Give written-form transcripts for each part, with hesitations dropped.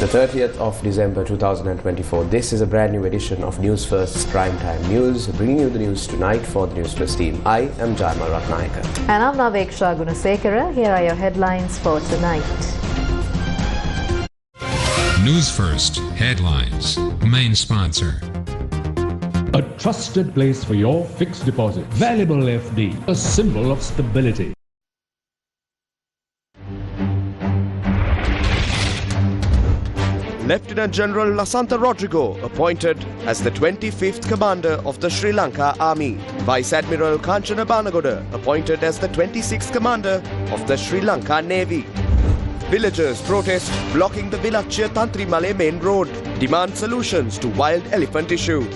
It's the 30th of December 2024. This is a brand new edition of Newsfirst's Primetime News, bringing you the news tonight for the Newsfirst team. I am Jayama Ratnayaka. And I'm Naveksha Gunasekara. Here are your headlines for tonight. Newsfirst Headlines. Main sponsor. A trusted place for your fixed deposit. Valuable FD, a symbol of stability. Lieutenant General Lasantha Rodrigo appointed as the 25th Commander of the Sri Lanka Army. Vice Admiral Kanchana Banagoda appointed as the 26th Commander of the Sri Lanka Navy. Villagers protest blocking the Vilachia Tantrimale main road. Demand solutions to wild elephant issue.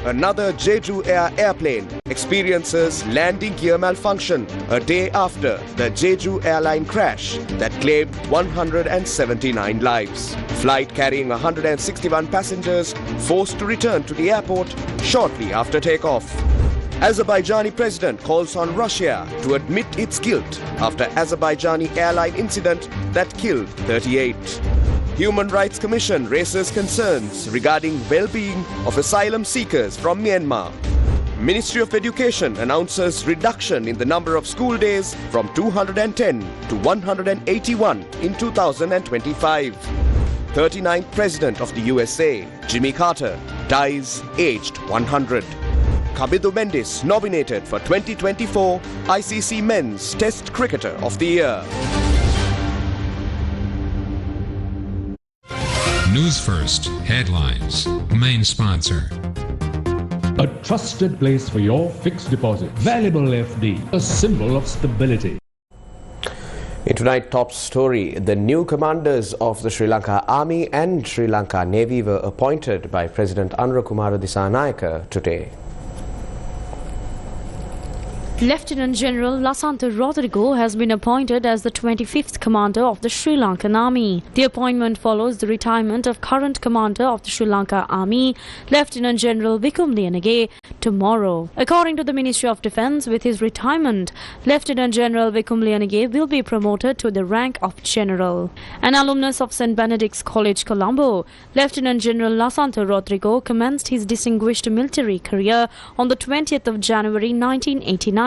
Another Jeju Air airplane experiences landing gear malfunction a day after the Jeju airline crash that claimed 179 lives. Flight carrying 161 passengers forced to return to the airport shortly after takeoff. Azerbaijani president calls on Russia to admit its guilt after Azerbaijani airline incident that killed 38. Human Rights Commission raises concerns regarding well-being of asylum seekers from Myanmar. Ministry of Education announces reduction in the number of school days from 210 to 181 in 2025. 39th President of the USA, Jimmy Carter, dies aged 100. Kabidu Mendis nominated for 2024 ICC Men's Test Cricketer of the Year. Newsfirst Headlines. Main sponsor. A trusted place for your fixed deposit. Valuable FD, a symbol of stability. In tonight's top story, the new commanders of the Sri Lanka Army and Sri Lanka Navy were appointed by President Anurakumara Dissanayake today. Lieutenant General Lasantha Rodrigo has been appointed as the 25th Commander of the Sri Lankan Army. The appointment follows the retirement of current Commander of the Sri Lanka Army, Lieutenant General Vikum Liyanage, tomorrow. According to the Ministry of Defence, with his retirement, Lieutenant General Vikum Liyanage will be promoted to the rank of General. An alumnus of St. Benedict's College, Colombo, Lieutenant General Lasantha Rodrigo commenced his distinguished military career on the 20th of January 1989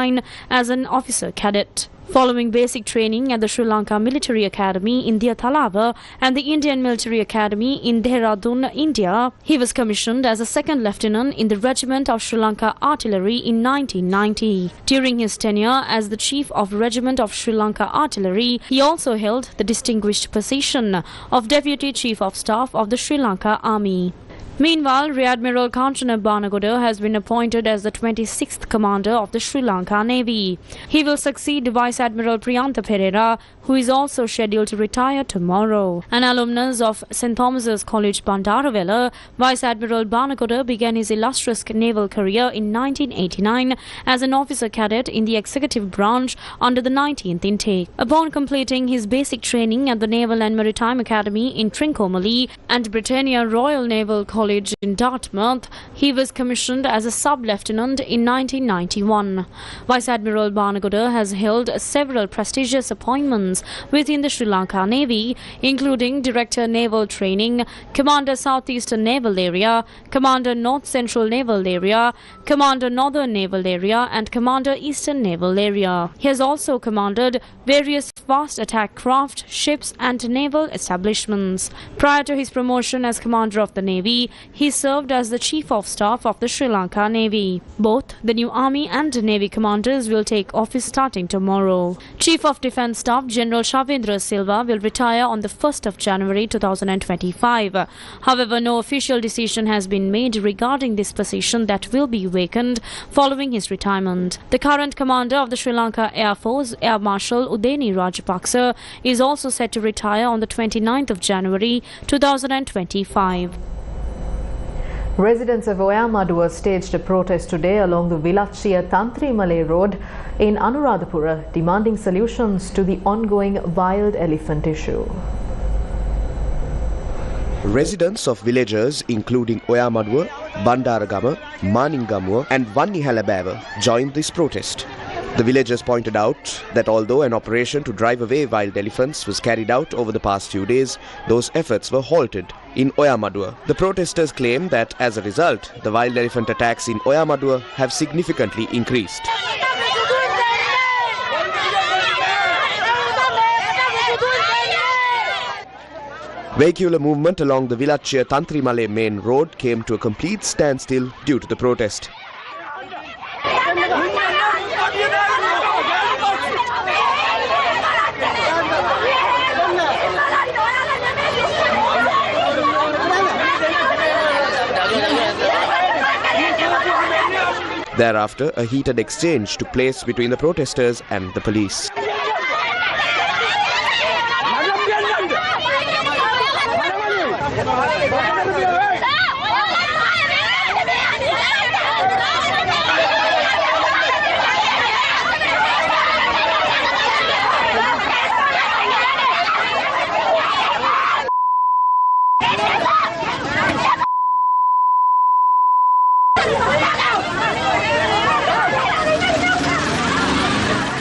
as an officer cadet. Following basic training at the Sri Lanka Military Academy in Diathalava and the Indian Military Academy in Dehradun, India, he was commissioned as a second lieutenant in the Regiment of Sri Lanka Artillery in 1990. During his tenure as the Chief of Regiment of Sri Lanka Artillery, he also held the distinguished position of Deputy Chief of Staff of the Sri Lanka Army. Meanwhile, Rear Admiral Kanchana Banagoda has been appointed as the 26th Commander of the Sri Lanka Navy. He will succeed Vice Admiral Priyantha Pereira, who is also scheduled to retire tomorrow. An alumnus of St. Thomas's College, Bandaravela, Vice Admiral Banagoda began his illustrious naval career in 1989 as an officer cadet in the executive branch under the 19th intake. Upon completing his basic training at the Naval and Maritime Academy in Trincomalee and Britannia Royal Naval College in Dartmouth, he was commissioned as a sub-lieutenant in 1991. Vice Admiral Banagoda has held several prestigious appointments within the Sri Lanka Navy, including Director Naval Training, Commander Southeastern Naval Area, Commander North Central Naval Area, Commander Northern Naval Area, and Commander Eastern Naval Area. He has also commanded various fast attack craft, ships, and naval establishments. Prior to his promotion as Commander of the Navy, he served as the Chief of Staff of the Sri Lanka Navy. Both the new Army and Navy commanders will take office starting tomorrow. Chief of Defence Staff General Shavendra Silva will retire on the 1st of January 2025. However, no official decision has been made regarding this position that will be vacant following his retirement. The current commander of the Sri Lanka Air Force, Air Marshal Udeni Rajapaksa, is also set to retire on the 29th of January 2025. Residents of Oyamadua staged a protest today along the Vilachia Tantrimale road in Anuradhapura, demanding solutions to the ongoing wild elephant issue. Residents of villages including Oyamadua, Bandaragama, Maningamuwa and Wannihalabava joined this protest. The villagers pointed out that although an operation to drive away wild elephants was carried out over the past few days, those efforts were halted in Oyamaduwa. The protesters claim that as a result, the wild elephant attacks in Oyamaduwa have significantly increased. Vehicular movement along the Vilachia Tantrimale main road came to a complete standstill due to the protest. Thereafter, a heated exchange took place between the protesters and the police.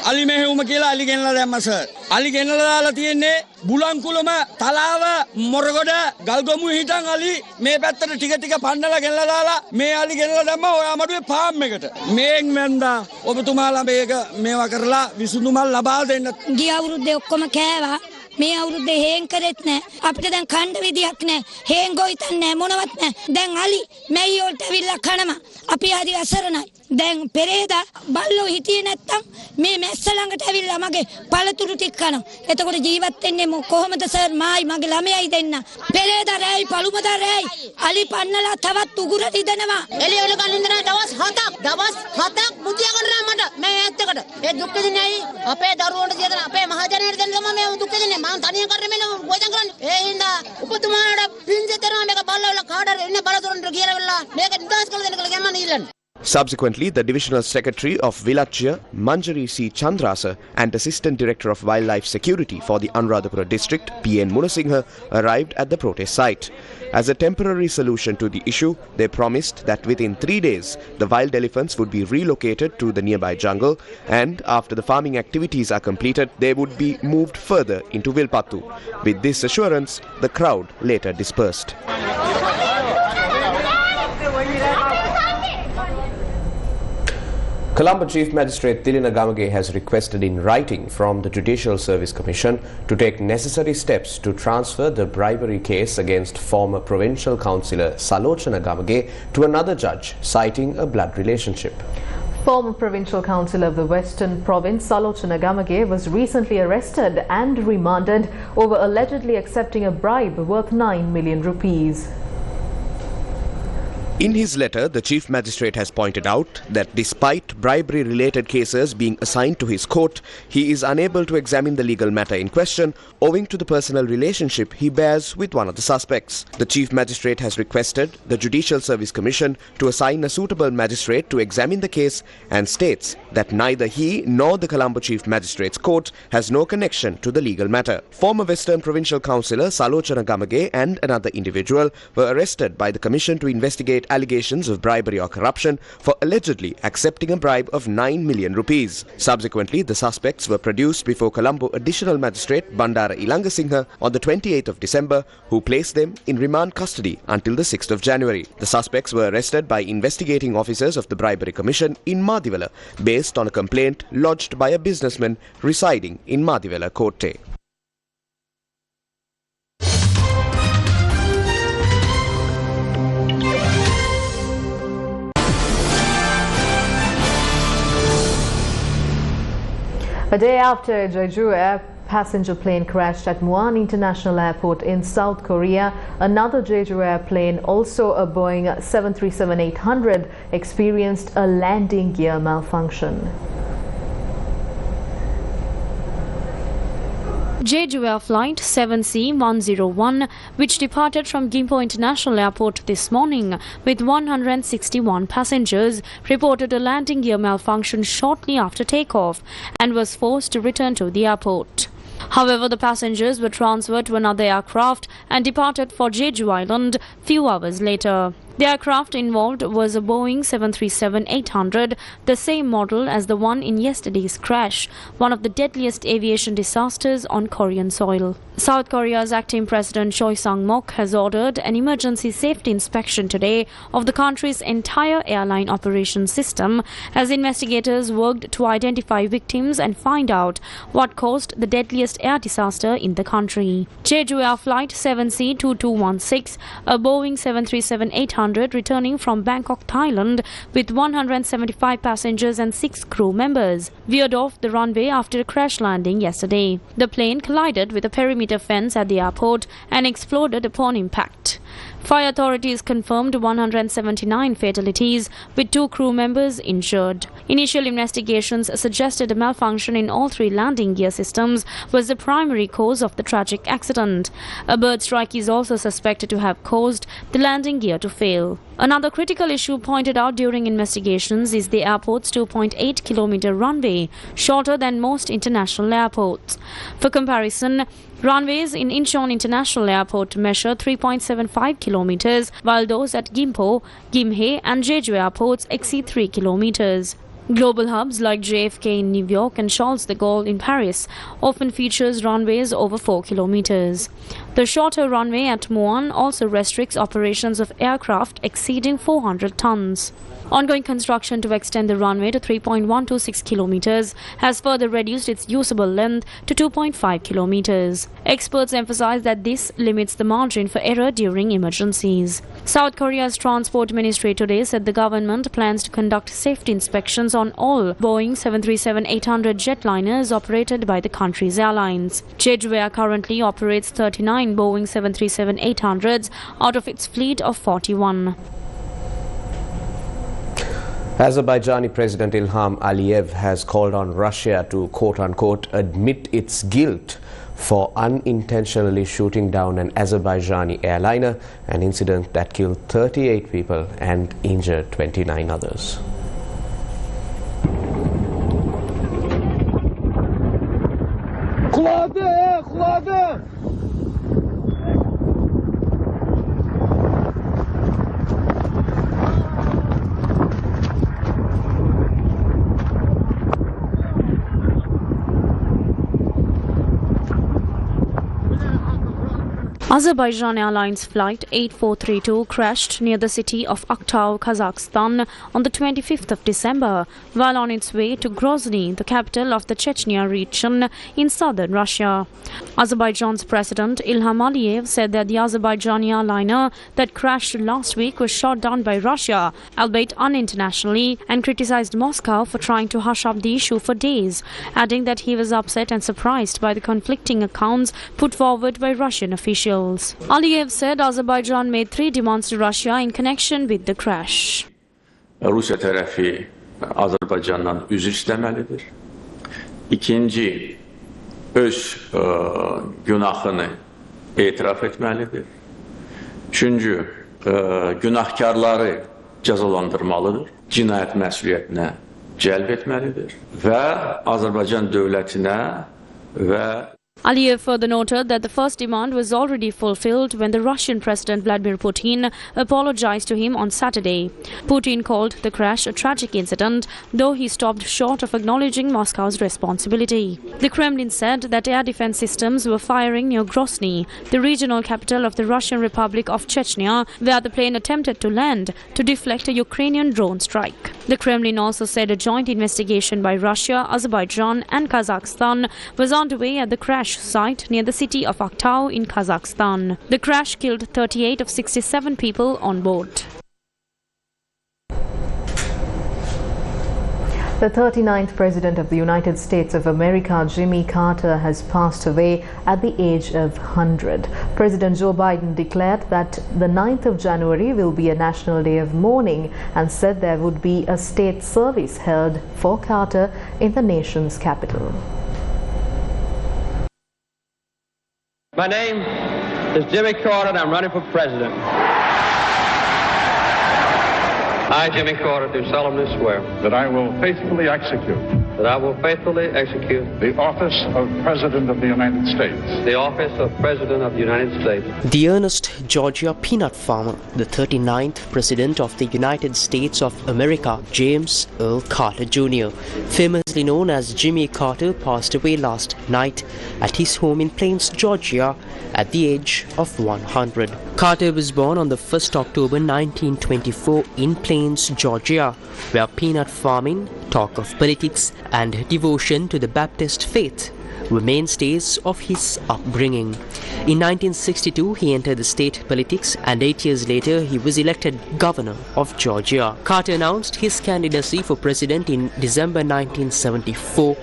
Ali mehuma කියලා ali ගෙනලා දැම්මා sir. ali ගෙනලා දාලා තියෙන්නේ බුලන්කුලම තලාව Moragoda ගල්ගොමු හිටන් ali මේ පැත්තට ටික පන්නලා ගෙනලා දාලා මේ ali ගෙනලා දැම්මා ඔයාමඩුවේ ෆාම් එකට. මේන් මන්දා ඔබතුමාලා මේක මේවා කරලා විසඳුමක් ලබා දෙන්න. ගිය අවුරුද්දේ ඔක්කොම කෑවා. මේ අවුරුද්දේ හේන් කරෙත් නැහැ. අපිට දැන් කණ්ඩ විදියක් නැහැ. හේන් ගොයිතන් නැහැ මොනවත් නැහැ. දැන් ali මෙයි වලට ඇවිල්ලා කනවා. අපි ආදි අසරණයි. දැන් පෙරේදා බල්ලෝ හිටියේ නැත්තම් මේ මැස්ස ළඟට ඇවිල්ලා මගේ පළතුරු ටික කනවා. එතකොට ජීවත් වෙන්නේ කොහොමද සර්? මායි මගේ ළමයයි දෙන්න. පෙරේදා රැයි පළුමදා රැයි ali පන්නලා තවත් උගුර දිදනවා. එළියවල කලින්දන දවස් 7ක් මුදියා කරනවා මට මේ ඇත්තකට. ඒ දුක් දෙන්නේ අපේ දරුවන්ට දෙන අපේ මහජනයට දෙන්න තමයි මේ දුක් දෙන්නේ. මම තනියෙන් කරන්නේ මේ ගොඩක් කරන්නේ. ඒ හින්දා උපතුමාට පින්සෙතරම මේක බල්ලවල කාඩර එන්නේ බලතුරුන්ට කියලා මේක නිදාස් කරලා දෙන්න කියලා ගමන ඉල්ලන්නේ. Subsequently, the Divisional Secretary of Vilachia, Manjari C. Chandrasa, and Assistant Director of Wildlife Security for the Anuradhapura District, P.N. Munasinghe, arrived at the protest site. As a temporary solution to the issue, they promised that within 3 days, the wild elephants would be relocated to the nearby jungle, and after the farming activities are completed, they would be moved further into Vilpattu. With this assurance, the crowd later dispersed. Colombo Chief Magistrate Tilina Gamage has requested in writing from the Judicial Service Commission to take necessary steps to transfer the bribery case against former Provincial Councillor Salochana Gamage to another judge, citing a blood relationship. Former Provincial Councillor of the Western Province, Salochana Gamage, was recently arrested and remanded over allegedly accepting a bribe worth 9 million rupees. In his letter, the Chief Magistrate has pointed out that despite bribery-related cases being assigned to his court, he is unable to examine the legal matter in question owing to the personal relationship he bears with one of the suspects. The Chief Magistrate has requested the Judicial Service Commission to assign a suitable magistrate to examine the case and states that neither he nor the Colombo Chief Magistrate's Court has no connection to the legal matter. Former Western Provincial Councillor Salochana Gamage and another individual were arrested by the Commission to investigate allegations of bribery or corruption for allegedly accepting a bribe of 9 million rupees. Subsequently, the suspects were produced before Colombo Additional Magistrate Bandara Ilangasinghe on the 28th of December, who placed them in remand custody until the 6th of January. The suspects were arrested by investigating officers of the Bribery Commission in Madiwala based on a complaint lodged by a businessman residing in Madiwala Kotte. A day after Jeju Air passenger plane crashed at Muan International Airport in South Korea, another Jeju airplane, also a Boeing 737-800, experienced a landing gear malfunction. Jeju Air Flight 7C101, which departed from Gimpo International Airport this morning with 161 passengers, reported a landing gear malfunction shortly after takeoff and was forced to return to the airport. However, the passengers were transferred to another aircraft and departed for Jeju Island few hours later. The aircraft involved was a Boeing 737-800, the same model as the one in yesterday's crash, one of the deadliest aviation disasters on Korean soil. South Korea's acting president Choi Sang-mok has ordered an emergency safety inspection today of the country's entire airline operations system as investigators worked to identify victims and find out what caused the deadliest air disaster in the country. Jeju Air Flight 7C-2216, a Boeing 737-800 returning from Bangkok, Thailand with 175 passengers and 6 crew members, veered off the runway after a crash landing yesterday. The plane collided with a perimeter fence at the airport and exploded upon impact. Fire authorities confirmed 179 fatalities, with 2 crew members injured. Initial investigations suggested a malfunction in all 3 landing gear systems was the primary cause of the tragic accident. A bird strike is also suspected to have caused the landing gear to fail. Another critical issue pointed out during investigations is the airport's 2.8-kilometer runway, shorter than most international airports. For comparison, runways in Incheon International Airport measure 3.75 kilometers, while those at Gimpo, Gimhae and Jeju airports exceed 3 kilometers. Global hubs like JFK in New York and Charles de Gaulle in Paris often features runways over 4 kilometers. The shorter runway at Muan also restricts operations of aircraft exceeding 400 tons. Ongoing construction to extend the runway to 3.126 kilometers has further reduced its usable length to 2.5 kilometers. Experts emphasize that this limits the margin for error during emergencies. South Korea's Transport Ministry today said the government plans to conduct safety inspections on all Boeing 737-800 jetliners operated by the country's airlines. Jeju Air currently operates 39 Boeing 737-800s out of its fleet of 41. Azerbaijani President Ilham Aliyev has called on Russia to quote-unquote admit its guilt for unintentionally shooting down an Azerbaijani airliner, an incident that killed 38 people and injured 29 others. Azerbaijan Airlines Flight 8432 crashed near the city of Aktau, Kazakhstan on the 25th of December while on its way to Grozny, the capital of the Chechnya region in southern Russia. Azerbaijan's President Ilham Aliyev said that the Azerbaijani airliner that crashed last week was shot down by Russia, albeit unintentionally, and criticized Moscow for trying to hush up the issue for days, adding that he was upset and surprised by the conflicting accounts put forward by Russian officials. Aliyev said Azerbaijan made 3 demands to Russia in connection with the crash. Rusya tərəfi Azərbaycandan üzr istəməlidir. İkinci, öz günahını etiraf etməlidir. Üçüncü, günahkarları cəzalandırmalıdır. Cinayət məsuliyyətinə cəlb etməlidir və Azərbaycan dövlətinə və Aliyev further noted that the first demand was already fulfilled when the Russian President Vladimir Putin apologized to him on Saturday. Putin called the crash a tragic incident, though he stopped short of acknowledging Moscow's responsibility. The Kremlin said that air defense systems were firing near Grozny, the regional capital of the Russian Republic of Chechnya, where the plane attempted to land to deflect a Ukrainian drone strike. The Kremlin also said a joint investigation by Russia, Azerbaijan and Kazakhstan was underway at the crash site near the city of Aktau in Kazakhstan. The crash killed 38 of 67 people on board. The 39th President of the United States of America, Jimmy Carter, has passed away at the age of 100. President Joe Biden declared that the 9th of January will be a national day of mourning and said there would be a state service held for Carter in the nation's capital. My name is Jimmy Carter and I'm running for president. I, Jimmy Carter, do solemnly swear that I will faithfully execute that I will faithfully execute the office of President of the United States. The office of President of the United States. The earnest Georgia peanut farmer, the 39th President of the United States of America, James Earl Carter Jr., famously known as Jimmy Carter, passed away last night at his home in Plains, Georgia, at the age of 100. Carter was born on the 1st October 1924 in Plains, Georgia, where peanut farming, talk of politics, and devotion to the Baptist faith were mainstays of his upbringing. In 1962, he entered the state politics, and 8 years later, he was elected governor of Georgia. Carter announced his candidacy for president in December 1974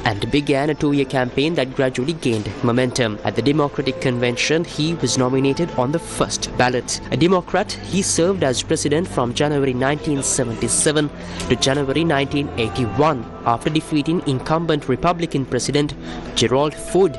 and began a 2-year campaign that gradually gained momentum. At the Democratic Convention, he was nominated on the first ballot. A Democrat, he served as president from January 1977 to January 1981 after defeating incumbent Republican President Gerald Ford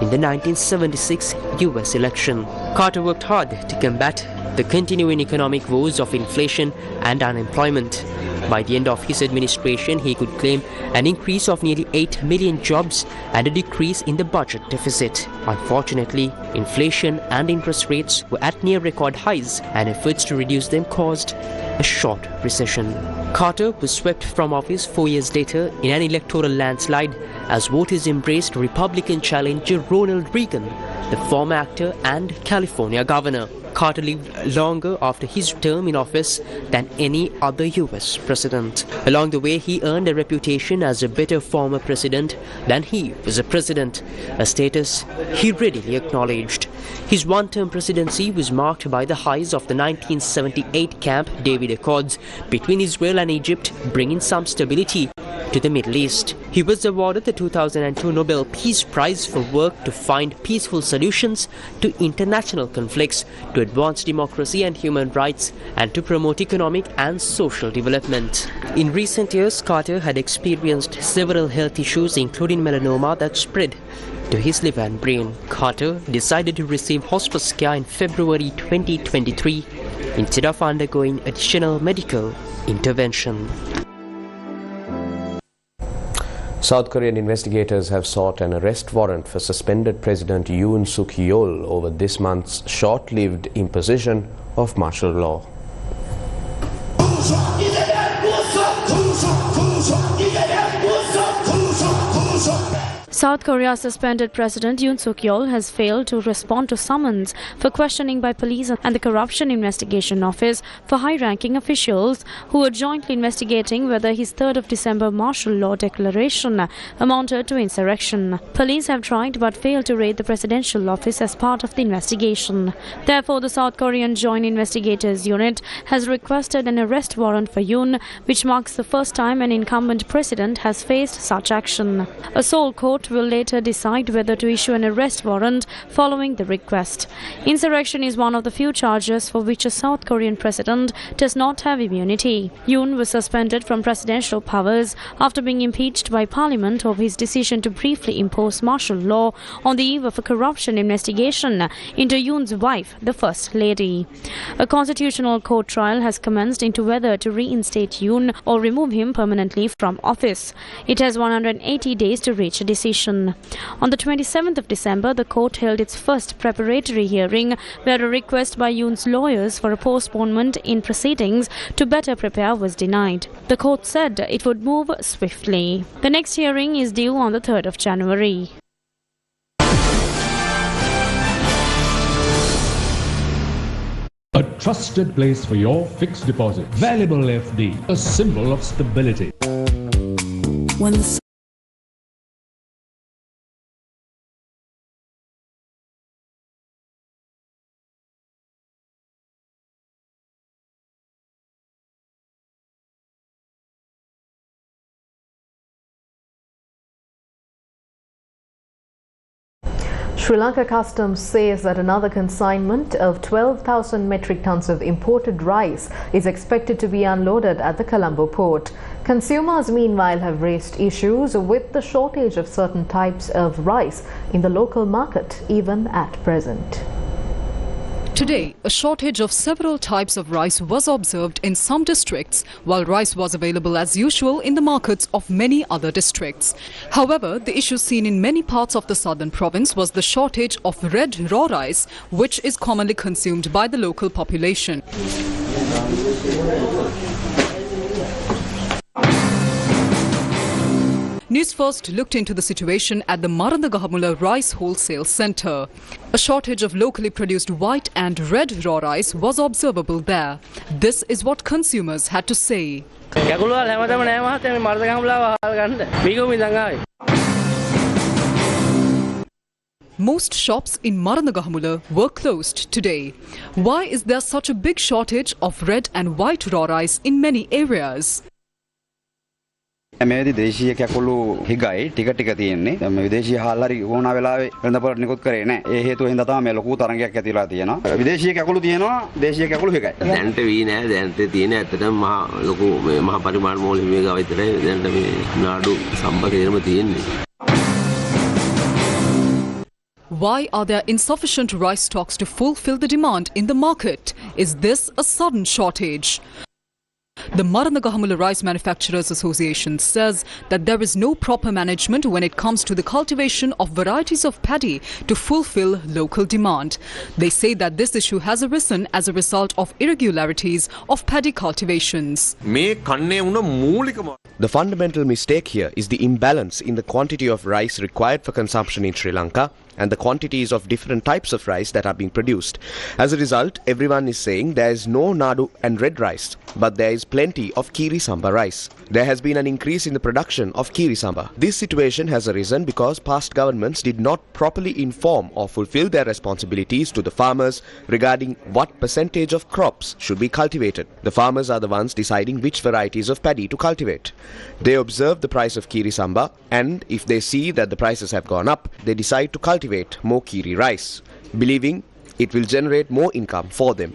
in the 1976 US election. Carter worked hard to combat the continuing economic woes of inflation and unemployment. By the end of his administration, he could claim an increase of nearly 8 million jobs and a decrease in the budget deficit. Unfortunately, inflation and interest rates were at near record highs, and efforts to reduce them caused a short recession. Carter was swept from office 4 years later in an electoral landslide as voters embraced Republican challenger Ronald Reagan, the former actor and California governor. Carter lived longer after his term in office than any other US president. Along the way, he earned a reputation as a better former president than he was a president, a status he readily acknowledged. His one-term presidency was marked by the highs of the 1978 Camp David Accords between Israel and Egypt, bringing some stability to the Middle East. He was awarded the 2002 Nobel Peace Prize for work to find peaceful solutions to international conflicts, to advance democracy and human rights, and to promote economic and social development. In recent years, Carter had experienced several health issues, including melanoma that spread to his liver and brain. Carter decided to receive hospice care in February 2023 instead of undergoing additional medical intervention. South Korean investigators have sought an arrest warrant for suspended President Yoon Suk-yeol over this month's short-lived imposition of martial law. South Korea's suspended President Yoon Suk-yeol has failed to respond to summons for questioning by police and the Corruption Investigation Office for high-ranking officials who were jointly investigating whether his 3rd of December martial law declaration amounted to insurrection. Police have tried but failed to raid the presidential office as part of the investigation. Therefore, the South Korean Joint Investigators Unit has requested an arrest warrant for Yoon, which marks the first time an incumbent president has faced such action. A Seoul court will later decide whether to issue an arrest warrant following the request. Insurrection is one of the few charges for which a South Korean president does not have immunity. Yoon was suspended from presidential powers after being impeached by parliament over his decision to briefly impose martial law on the eve of a corruption investigation into Yoon's wife, the First Lady. A constitutional court trial has commenced into whether to reinstate Yoon or remove him permanently from office. It has 180 days to reach a decision. On the 27th of December, the court held its first preparatory hearing, where a request by Yoon's lawyers for a postponement in proceedings to better prepare was denied. The court said it would move swiftly. The next hearing is due on the 3rd of January. A trusted place for your fixed deposit. Valuable FD, a symbol of stability. When the Sri Lanka Customs says that another consignment of 12,000 metric tons of imported rice is expected to be unloaded at the Colombo port. Consumers, meanwhile, have raised issues with the shortage of certain types of rice in the local market, even at present. Today, a shortage of several types of rice was observed in some districts, while rice was available as usual in the markets of many other districts. However, the issue seen in many parts of the southern province was the shortage of red raw rice, which is commonly consumed by the local population. Newsfirst looked into the situation at the Marandagahamula Rice Wholesale Centre. A shortage of locally produced white and red raw rice was observable there. This is what consumers had to say. Most shops in Marandagahamula were closed today. Why is there such a big shortage of red and white raw rice in many areas? මේදී දේශීය කැකුළු හිගයි ටික ටික තියෙන්නේ. මේ විදේශීය හාල් හරි ඕන වෙලාවේ වෙනදපොරට නිකුත් කරේ නැහැ. ඒ හේතුව හින්දා තමයි මේ ලොකු තරංගයක් ඇති වෙලා තියෙනවා. විදේශීය කැකුළු තියෙනවා, දේශීය කැකුළු හිගයි. දැන්ට වී නැහැ. දැන්ට තියෙන ඇත්තටම මහා ලොකු මේ මහා පරිමාණ මෝල් හිමියක විතරයි දැන්ට මේ නාඩු සම්බතේරම තියෙන්නේ. Why are there insufficient rice stocks to fulfill the demand in the market? Is this a sudden shortage? The Marandagahamula Rice Manufacturers Association says that there is no proper management when it comes to the cultivation of varieties of paddy to fulfill local demand. They say that this issue has arisen as a result of irregularities of paddy cultivations. The fundamental mistake here is the imbalance in the quantity of rice required for consumption in Sri Lanka and the quantities of different types of rice that are being produced. As a result, everyone is saying there is no Nadu and red rice, but there is plenty of Kiri Samba rice. There has been an increase in the production of Kiri Samba. This situation has arisen because past governments did not properly inform or fulfill their responsibilities to the farmers regarding what percentage of crops should be cultivated. The farmers are the ones deciding which varieties of paddy to cultivate. They observe the price of Kiri Samba, and if they see that the prices have gone up, they decide to cultivate more Kiri rice, believing it will generate more income for them.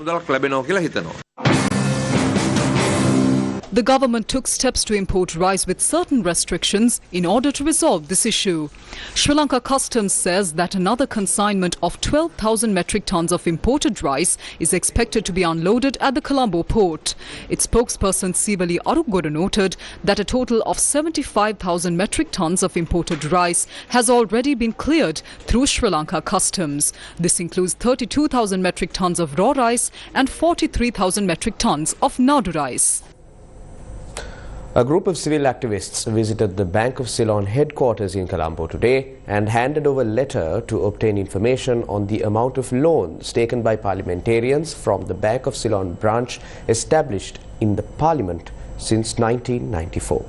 The government took steps to import rice with certain restrictions in order to resolve this issue. Sri Lanka Customs says that another consignment of 12,000 metric tons of imported rice is expected to be unloaded at the Colombo port. Its spokesperson Sivali Arugoda noted that a total of 75,000 metric tons of imported rice has already been cleared through Sri Lanka Customs. This includes 32,000 metric tons of raw rice and 43,000 metric tons of Nadu rice. A group of civil activists visited the Bank of Ceylon headquarters in Colombo today and handed over a letter to obtain information on the amount of loans taken by parliamentarians from the Bank of Ceylon branch established in the parliament since 1994.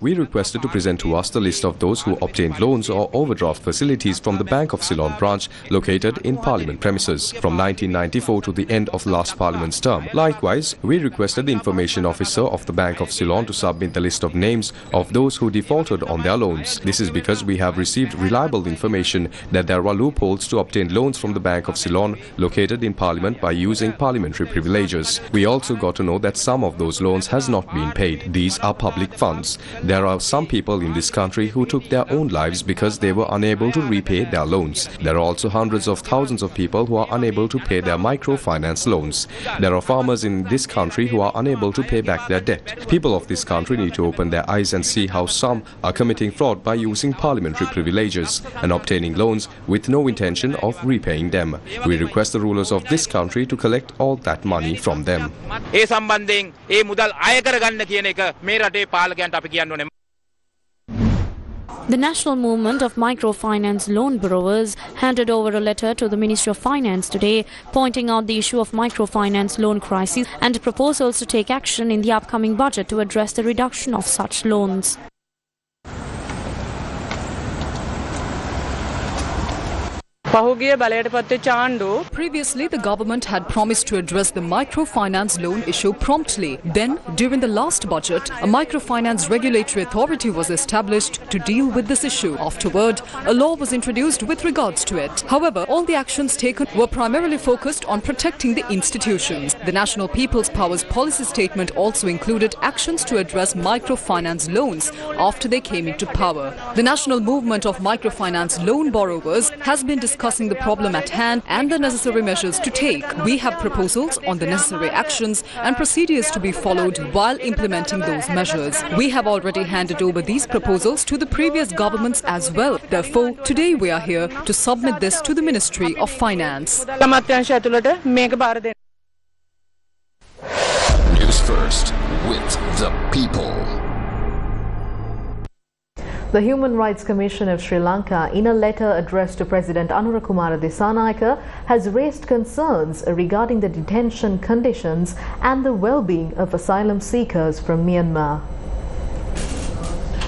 We requested to present to us the list of those who obtained loans or overdraft facilities from the Bank of Ceylon branch located in Parliament premises from 1994 to the end of last Parliament's term. Likewise, we requested the information officer of the Bank of Ceylon to submit the list of names of those who defaulted on their loans. This is because we have received reliable information that there are loopholes to obtain loans from the Bank of Ceylon located in Parliament by using parliamentary privileges. We also got to know that some of those loans has not been paid. These are public funds. There are some people in this country who took their own lives because they were unable to repay their loans. There are also hundreds of thousands of people who are unable to pay their microfinance loans. There are farmers in this country who are unable to pay back their debt. People of this country need to open their eyes and see how some are committing fraud by using parliamentary privileges and obtaining loans with no intention of repaying them. We request the rulers of this country to collect all that money from them. The National Movement of Microfinance Loan Borrowers handed over a letter to the Ministry of Finance today, pointing out the issue of microfinance loan crisis and proposals to take action in the upcoming budget to address the reduction of such loans. Previously, the government had promised to address the microfinance loan issue promptly. Then, during the last budget, a microfinance regulatory authority was established to deal with this issue. Afterward, a law was introduced with regards to it. However, all the actions taken were primarily focused on protecting the institutions. The National People's Powers policy statement also included actions to address microfinance loans after they came into power. The National Movement of Microfinance Loan Borrowers has been discussing the problem at hand and the necessary measures to take. We have proposals on the necessary actions and procedures to be followed while implementing those measures. We have already handed over these proposals to the previous governments as well. Therefore, today we are here to submit this to the Ministry of Finance. News First with the people. The Human Rights Commission of Sri Lanka, in a letter addressed to President Anurakumara Dissanayake, has raised concerns regarding the detention conditions and the well-being of asylum seekers from Myanmar.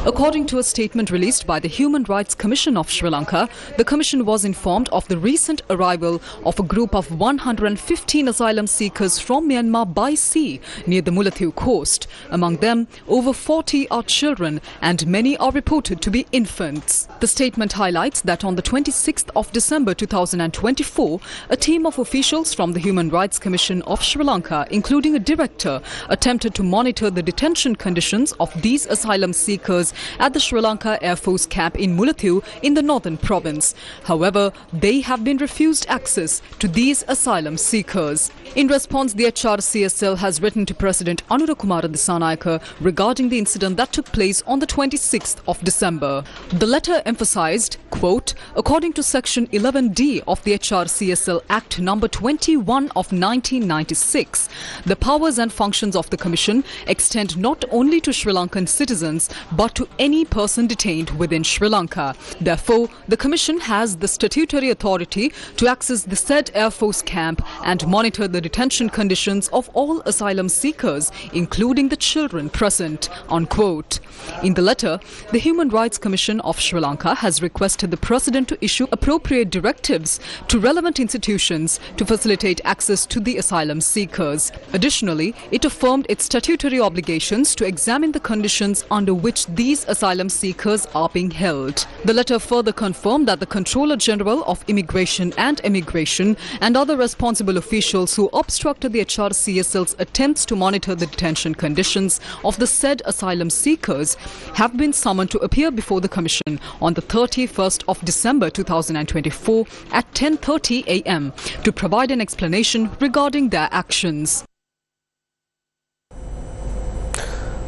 According to a statement released by the Human Rights Commission of Sri Lanka, the Commission was informed of the recent arrival of a group of 115 asylum seekers from Myanmar by sea near the Mullaitivu coast. Among them, over 40 are children and many are reported to be infants. The statement highlights that on the 26th of December 2024, a team of officials from the Human Rights Commission of Sri Lanka, including a director, attempted to monitor the detention conditions of these asylum seekers at the Sri Lanka Air Force camp in Mullaitivu in the northern province. However, they have been refused access to these asylum seekers. In response, the HRCSL has written to President Anurakumara Dissanayake regarding the incident that took place on the 26th of December. The letter emphasized, quote, according to Section 11D of the HRCSL Act number 21 of 1996, the powers and functions of the Commission extend not only to Sri Lankan citizens but to any person detained within Sri Lanka. Therefore, the Commission has the statutory authority to access the said Air Force camp and monitor the detention conditions of all asylum seekers, including the children present, unquote. In the letter, the Human Rights Commission of Sri Lanka has requested the President to issue appropriate directives to relevant institutions to facilitate access to the asylum seekers. Additionally, it affirmed its statutory obligations to examine the conditions under which these asylum seekers are being held. The letter further confirmed that the Controller General of Immigration and Emigration and other responsible officials who obstructed the HRCSL's attempts to monitor the detention conditions of the said asylum seekers have been summoned to appear before the Commission on the 31st of December 2024 at 10:30 a.m. to provide an explanation regarding their actions.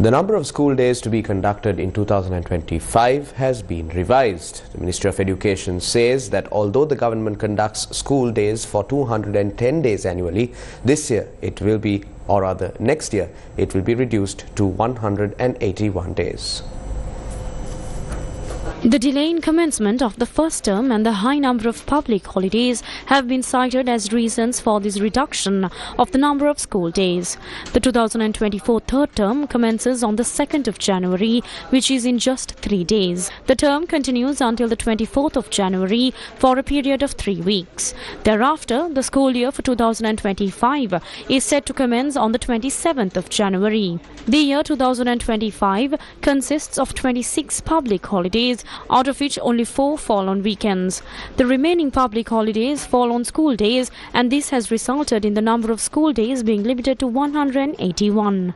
The number of school days to be conducted in 2025 has been revised. The Ministry of Education says that although the government conducts school days for 210 days annually, this year it will be, or rather next year, it will be reduced to 181 days. The delay in commencement of the first term and the high number of public holidays have been cited as reasons for this reduction of the number of school days. The 2024 third term commences on the 2nd of January, which is in just 3 days. The term continues until the 24th of January for a period of 3 weeks. Thereafter, the school year for 2025 is set to commence on the 27th of January. The year 2025 consists of 26 public holidays, out of which only 4 fall on weekends. The remaining public holidays fall on school days, and this has resulted in the number of school days being limited to 181.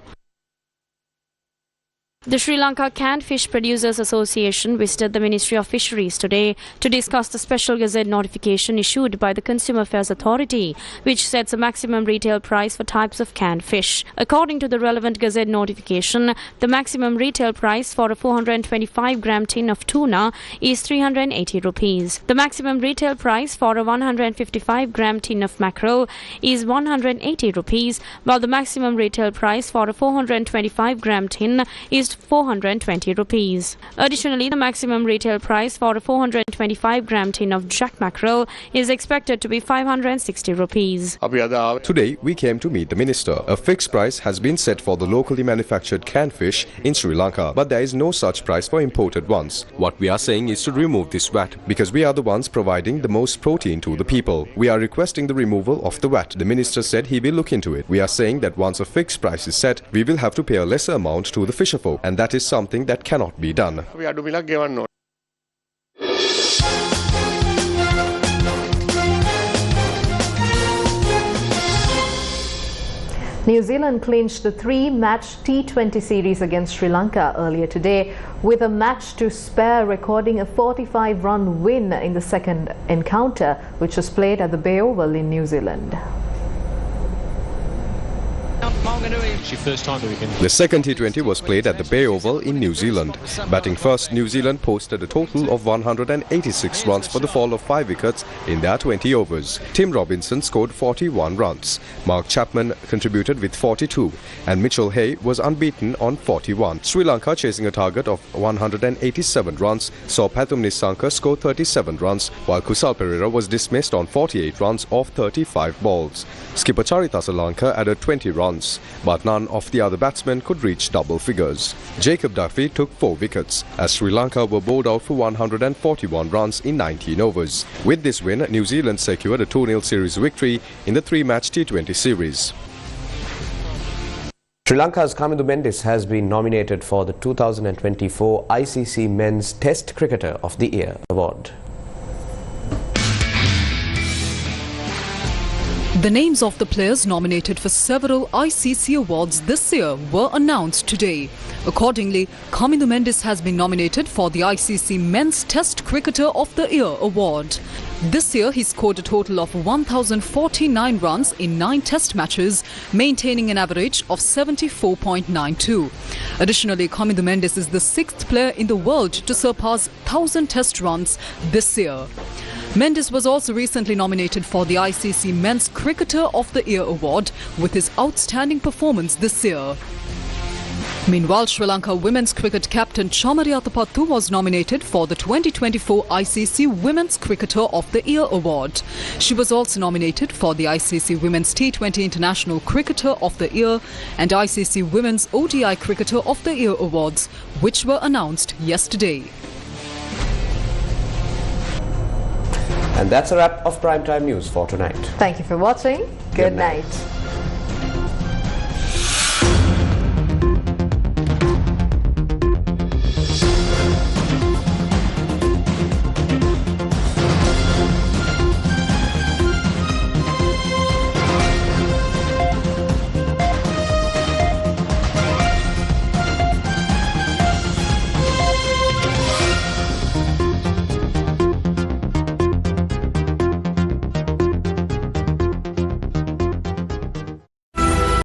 The Sri Lanka Canned Fish Producers Association visited the Ministry of Fisheries today to discuss the special gazette notification issued by the Consumer Affairs Authority, which sets a maximum retail price for types of canned fish. According to the relevant gazette notification, the maximum retail price for a 425-gram tin of tuna is 380 rupees. The maximum retail price for a 155-gram tin of mackerel is 180 rupees, while the maximum retail price for a 425-gram tin is is 420 rupees. Additionally, the maximum retail price for a 425-gram tin of jack mackerel is expected to be 560 rupees. Today, we came to meet the minister. A fixed price has been set for the locally manufactured canned fish in Sri Lanka, but there is no such price for imported ones. What we are saying is to remove this VAT, because we are the ones providing the most protein to the people. We are requesting the removal of the VAT. The minister said he will look into it. We are saying that once a fixed price is set, we will have to pay a lesser amount to the fisherfolk, and that is something that cannot be done. New Zealand clinched the 3-match T20 series against Sri Lanka earlier today with a match to spare, recording a 45-run win in the second encounter, which was played at the Bay Oval in New Zealand. The second T20 was played at the Bay Oval in New Zealand. Batting first, New Zealand posted a total of 186 runs for the fall of 5 wickets in their 20 overs. Tim Robinson scored 41 runs. Mark Chapman contributed with 42 and Mitchell Hay was unbeaten on 41. Sri Lanka, chasing a target of 187 runs, saw Pathum Nissanka score 37 runs, while Kusal Perera was dismissed on 48 runs off 35 balls. Skipper Charith Asalanka added 20 runs, but none of the other batsmen could reach double figures. Jacob Duffy took 4 wickets, as Sri Lanka were bowled out for 141 runs in 19 overs. With this win, New Zealand secured a 2-0 series victory in the 3-match T20 series. Sri Lanka's Kamindu Mendis has been nominated for the 2024 ICC Men's Test Cricketer of the Year award. The names of the players nominated for several ICC awards this year were announced today. Accordingly, Kamindu Mendis has been nominated for the ICC Men's Test Cricketer of the Year award. This year, he scored a total of 1,049 runs in 9 test matches, maintaining an average of 74.92. Additionally, Kamindu Mendis is the 6th player in the world to surpass 1,000 test runs this year. Mendis was also recently nominated for the ICC Men's Cricketer of the Year award with his outstanding performance this year. Meanwhile, Sri Lanka women's cricket captain Chamari Atapattu was nominated for the 2024 ICC Women's Cricketer of the Year award. She was also nominated for the ICC Women's T20 International Cricketer of the Year and ICC Women's ODI Cricketer of the Year awards, which were announced yesterday. And that's a wrap of Primetime News for tonight. Thank you for watching. Good night.